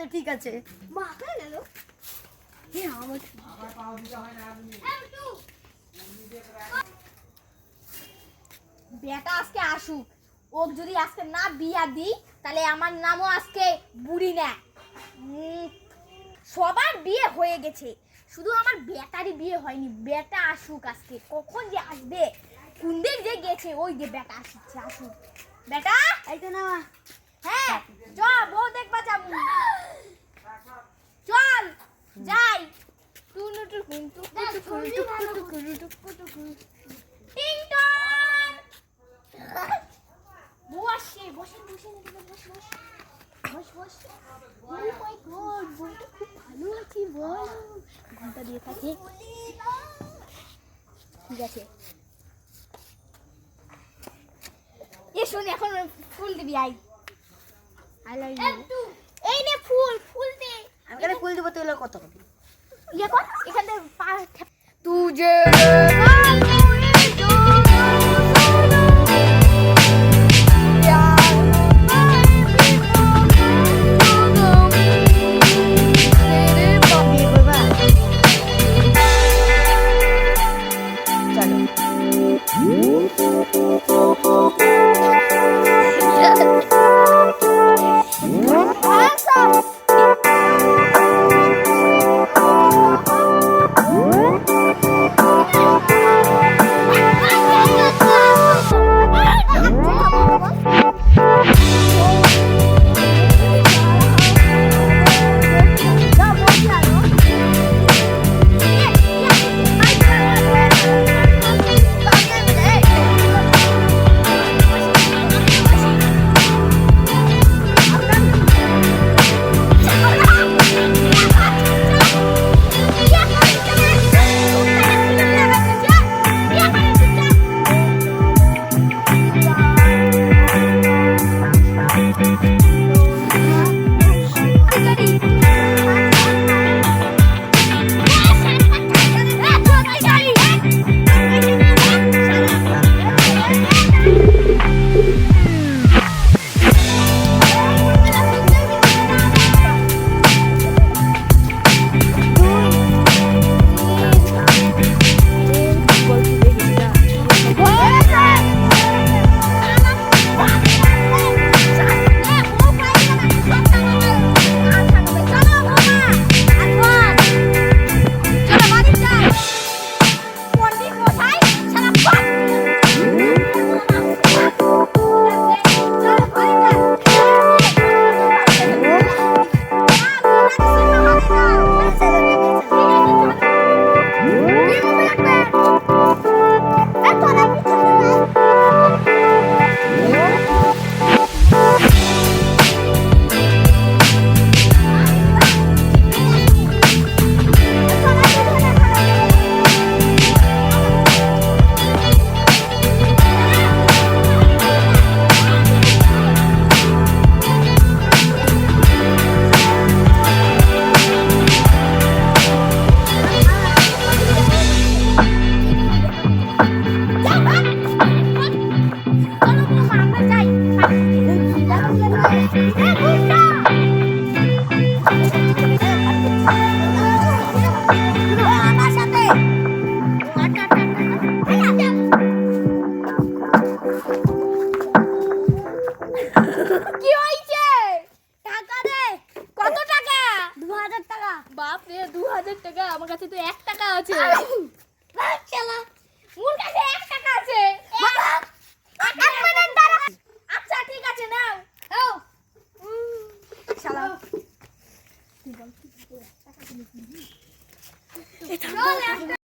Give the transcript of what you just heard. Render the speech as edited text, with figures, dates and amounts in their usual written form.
আচ্ছা ঠিক আছে। মা হয়ে গেল। বেটা আজকে আসুক, ও যদি আজকে না বিয়া দিই তাহলে আমার নামও আজকে বুড়ি না। সবার বিয়ে হয়ে গেছে, শুধু আমার বেটারই বিয়ে হয়নি। বেটা আসুক আজকে, কখন যে আসবে, কোন দিক যে গেছে, ওই যে বেটা আসছে, আসুক বেটা। এই তো না হ্যাঁ চ, বউ দেখবা যাবো, চল যাই। বউ আসছে, বসেন বসেন, বস বস বস বস। ও মাই গড, বউটা খুব ভালো আছে, বল। ঘন্টা দিয়ে থাকে, ঠিক আছে। এ শোন, এখন ফুল দিবি, আই আই লাভ ইউ। এই নে ফুল, ফুল দে। আমি কেন ফুল দিব, তুই কত করবি? ইয়ে কর, এখান থেকে তুজে কি হইছে? টাকা দে। কত টাকা? 2000 টাকা। বাপ রে, 2000 টাকা? আমার কাছে তো 1 টাকা আছে। চলো, মোর কাছে 1 টাকা আছে। এক মিনিট দাঁড়া। আচ্ছা ঠিক আছে, নাও। নাও। শালা, তুই বল, তুই 1 টাকা দিবি? চল।